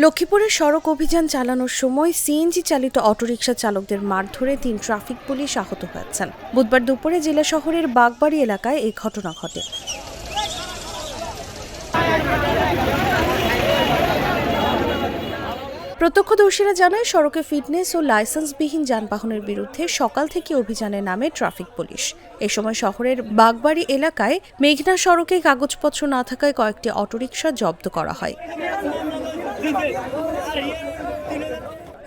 লক্ষ্মীপুরে সড়ক অভিযান চালানোর সময় সিএনজি চালিত অটোরিকশা চালকদের মারধরে ৩ ট্রাফিক পুলিশ আহত হয়েছেন। বুধবার দুপুরে জেলা শহরের বাগবাড়ি এলাকায় এই ঘটনা ঘটে। প্রত্যক্ষদর্শীরা জানায়, সড়কে ফিটনেস ও লাইসেন্সবিহীন যানবাহনের বিরুদ্ধে সকাল থেকে অভিযানে নামে ট্রাফিক পুলিশ। এ সময় শহরের বাগবাড়ি এলাকায় মেঘনা সড়কে কাগজপত্র না থাকায় কয়েকটি অটোরিকশা জব্দ করা হয়।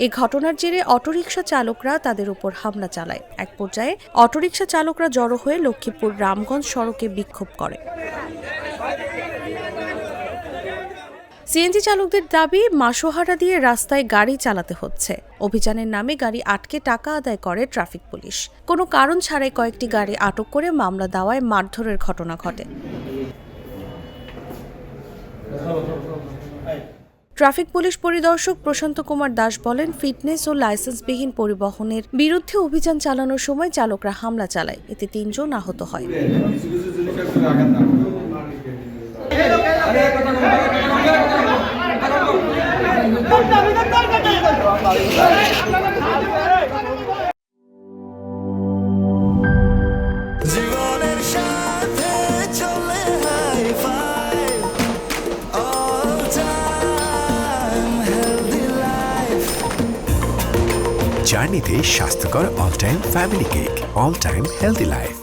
এই ঘটনার জেরে অটোরিকশা চালকরা তাদের উপর হামলা চালায়। এক পর্যায়ে অটোরিকশা চালকরা জড়ো হয়ে লক্ষ্মীপুর রামগঞ্জ সড়কে বিক্ষোভ করে। সিএনজি চালকদের দাবি, মাসোহারা দিয়ে রাস্তায় গাড়ি চালাতে হচ্ছে। অভিযানের নামে গাড়ি আটকে টাকা আদায় করে ট্রাফিক পুলিশ। কোনো কারণ ছাড়াই কয়েকটি গাড়ি আটক করে মামলা দেওয়ায় মারধরের ঘটনা ঘটে। ট্রাফিক পুলিশ পরিদর্শক প্রশান্ত কুমার দাস বলেন, ফিটনেস ও লাইসেন্সবিহীন পরিবহনের বিরুদ্ধে অভিযান চালানোর সময় চালকরা হামলা চালায়। এতে ৩ জন আহত হয়। জার্নিতে স্বাস্থ্যকর all time family cake, all time healthy life.